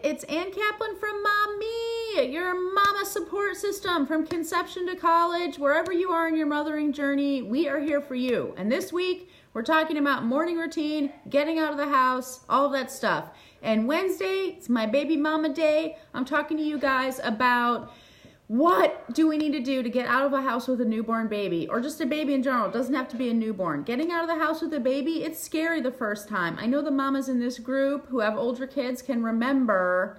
It's Ann Kaplan from Mommy, your mama support system from conception to college. Wherever you are in your mothering journey, we are here for you. And this week, we're talking about morning routine, getting out of the house, all of that stuff. And Wednesday, it's my baby mama day. I'm talking to you guys about what do we need to do to get out of a house with a newborn baby, or just a baby in general. It doesn't have to be a newborn. Getting out of the house with a baby, it's scary the first time. I know the mamas in this group who have older kids can remember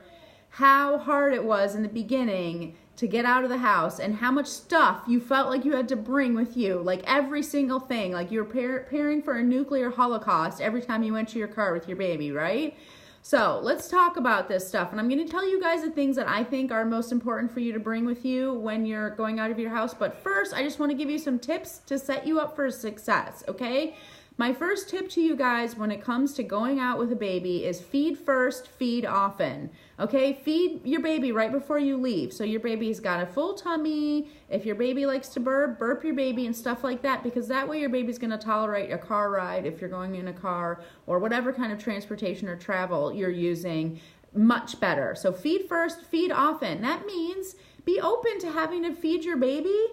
how hard it was in the beginning to get out of the house and how much stuff you felt like you had to bring with you, like every single thing, like you were preparing for a nuclear holocaust every time you went to your car with your baby, right? So let's talk about this stuff, and I'm going to tell you guys the things that I think are most important for you to bring with you when you're going out of your house. But first, I just want to give you some tips to set you up for success, okay? My first tip to you guys when it comes to going out with a baby is feed first, feed often, okay? Feed your baby right before you leave. So your baby's got a full tummy. If your baby likes to burp, burp your baby and stuff like that, because that way your baby's gonna tolerate a car ride if you're going in a car or whatever kind of transportation or travel you're using much better. So feed first, feed often. That means be open to having to feed your baby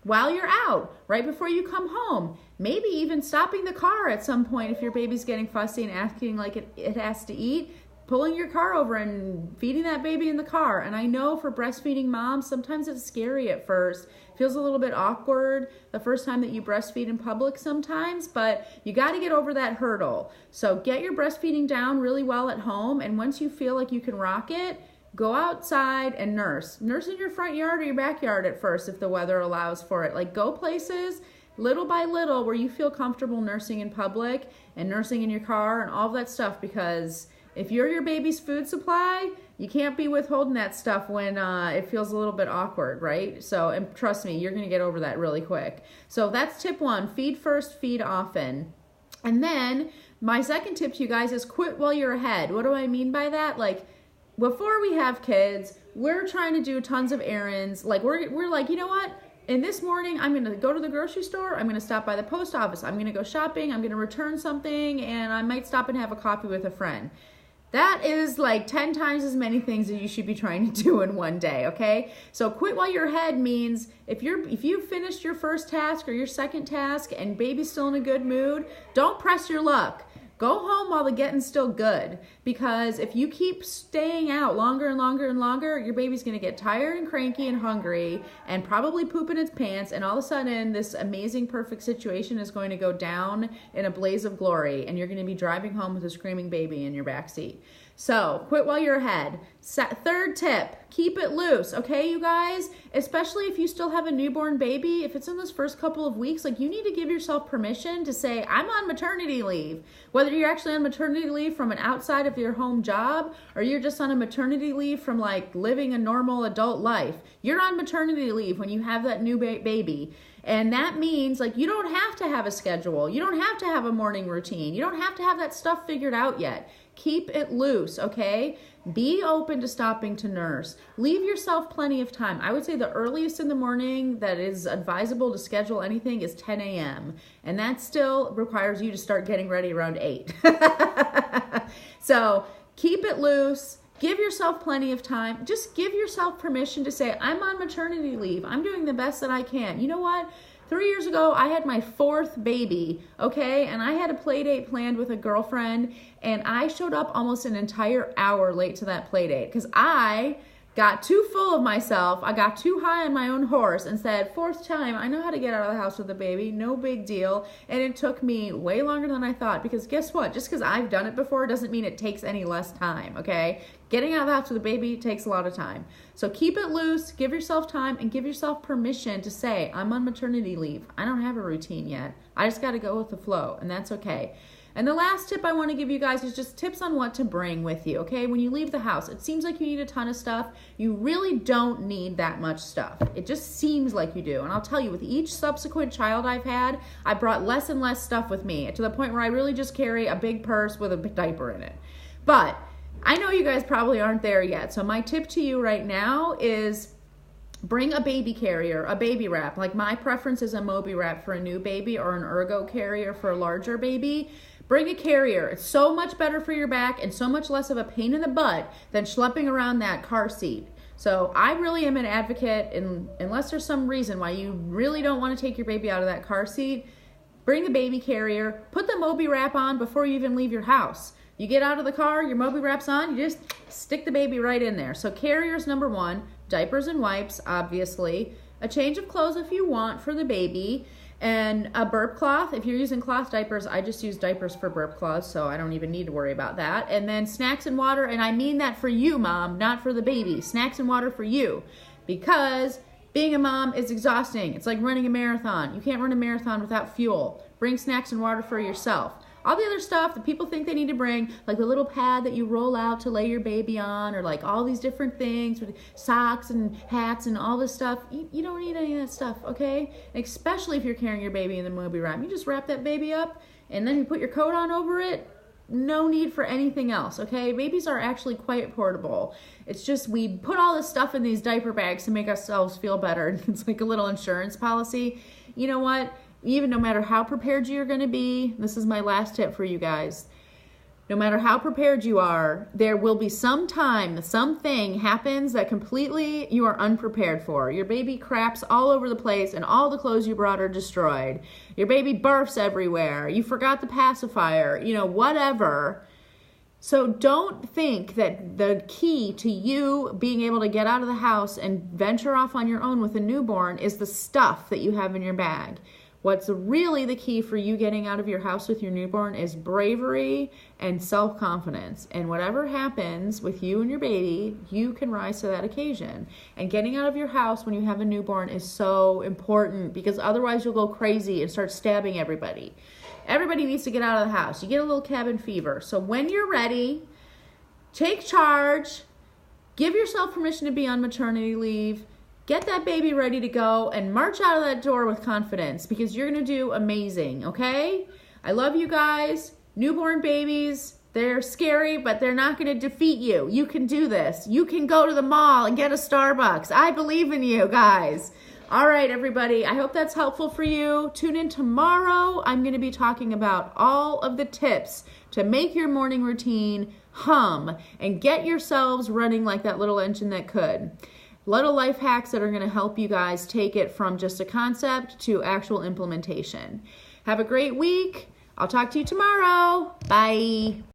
while you're out, right before you come home. Maybe even stopping the car at some point if your baby's getting fussy and asking like it has to eat, pulling your car over and feeding that baby in the car. And I know for breastfeeding moms, sometimes it's scary at first. It feels a little bit awkward the first time that you breastfeed in public sometimes, but you got to get over that hurdle. So get your breastfeeding down really well at home, and once you feel like you can rock it, go outside and nurse. Nurse in your front yard or your backyard at first if the weather allows for it. Like go places little by little where you feel comfortable nursing in public and nursing in your car and all of that stuff, because if you're your baby's food supply, you can't be withholding that stuff when it feels a little bit awkward, right? So, and trust me, you're going to get over that really quick. So that's tip one, feed first, feed often. And then my second tip to you guys is quit while you're ahead. What do I mean by that? Like, before we have kids, we're trying to do tons of errands. Like we're like, you know what? In this morning, I'm going to go to the grocery store. I'm going to stop by the post office. I'm going to go shopping. I'm going to return something, and I might stop and have a coffee with a friend. That is like 10 times as many things that you should be trying to do in one day, okay? So quit while you're ahead means if you finished your first task or your second task and baby's still in a good mood, don't press your luck. Go home while the getting's still good, because if you keep staying out longer and longer and longer, your baby's going to get tired and cranky and hungry and probably poop in its pants, and all of a sudden this amazing perfect situation is going to go down in a blaze of glory, and you're going to be driving home with a screaming baby in your backseat. So quit while you're ahead. Third tip, keep it loose, okay, you guys? Especially if you still have a newborn baby, if it's in those first couple of weeks, like you need to give yourself permission to say, I'm on maternity leave. Whether you're actually on maternity leave from an outside of your home job or you're just on a maternity leave from like living a normal adult life, you're on maternity leave when you have that new baby. And that means like you don't have to have a schedule. You don't have to have a morning routine. You don't have to have that stuff figured out yet. Keep it loose, okay? Be open to stopping to nurse. Leave yourself plenty of time. I would say the earliest in the morning that is advisable to schedule anything is 10 a.m. And that still requires you to start getting ready around 8. So keep it loose. Give yourself plenty of time. Just give yourself permission to say, I'm on maternity leave. I'm doing the best that I can. You know what? 3 years ago, I had my fourth baby, okay? And I had a play date planned with a girlfriend, and I showed up almost an entire hour late to that play date because I got too full of myself. I got too high on my own horse and said, fourth time, I know how to get out of the house with a baby, no big deal. And it took me way longer than I thought, because guess what? Just because I've done it before doesn't mean it takes any less time, okay? Getting out of the house with a baby takes a lot of time. So keep it loose, give yourself time, and give yourself permission to say, I'm on maternity leave. I don't have a routine yet. I just got to go with the flow, and that's okay. And the last tip I want to give you guys is just tips on what to bring with you, okay? When you leave the house, it seems like you need a ton of stuff. You really don't need that much stuff. It just seems like you do. And I'll tell you, with each subsequent child I've had, I brought less and less stuff with me to the point where I really just carry a big purse with a diaper in it. But I know you guys probably aren't there yet. So my tip to you right now is bring a baby carrier, a baby wrap. Like my preference is a Moby wrap for a new baby or an Ergo carrier for a larger baby. Bring a carrier. It's so much better for your back and so much less of a pain in the butt than schlepping around that car seat. So I really am an advocate, unless there's some reason why you really don't want to take your baby out of that car seat, bring the baby carrier, put the Moby wrap on before you even leave your house. You get out of the car, your Moby wrap's on, you just stick the baby right in there. So carrier's number one, diapers and wipes, obviously, a change of clothes if you want for the baby, and a burp cloth. If you're using cloth diapers, I just use diapers for burp cloths, so I don't even need to worry about that. And then snacks and water, and I mean that for you, Mom, not for the baby. Snacks and water for you, because being a mom is exhausting. It's like running a marathon. You can't run a marathon without fuel. Bring snacks and water for yourself. All the other stuff that people think they need to bring, like the little pad that you roll out to lay your baby on, or like all these different things with socks and hats and all this stuff, you don't need any of that stuff, okay? Especially if you're carrying your baby in the Moby wrap. You just wrap that baby up and then you put your coat on over it. No need for anything else, okay? Babies are actually quite portable. It's just we put all this stuff in these diaper bags to make ourselves feel better. It's like a little insurance policy. You know what? Even no matter how prepared you're going to be, this is my last tip for you guys. No matter how prepared you are, there will be some time, something happens that completely you are unprepared for. Your baby craps all over the place and all the clothes you brought are destroyed. Your baby barfs everywhere. You forgot the pacifier, whatever. So don't think that the key to you being able to get out of the house and venture off on your own with a newborn is the stuff that you have in your bag. What's really the key for you getting out of your house with your newborn is bravery and self-confidence. And whatever happens with you and your baby, you can rise to that occasion. And getting out of your house when you have a newborn is so important, because otherwise you'll go crazy and start stabbing everybody. Everybody needs to get out of the house. You get a little cabin fever. So when you're ready, take charge, give yourself permission to be on maternity leave, get that baby ready to go, and march out of that door with confidence, because you're going to do amazing, okay? I love you guys. Newborn babies, they're scary, but they're not going to defeat you. You can do this. You can go to the mall and get a Starbucks. I believe in you guys. All right, everybody. I hope that's helpful for you. Tune in tomorrow. I'm going to be talking about all of the tips to make your morning routine hum and get yourselves running like that little engine that could. Little life hacks that are going to help you guys take it from just a concept to actual implementation. Have a great week. I'll talk to you tomorrow. Bye.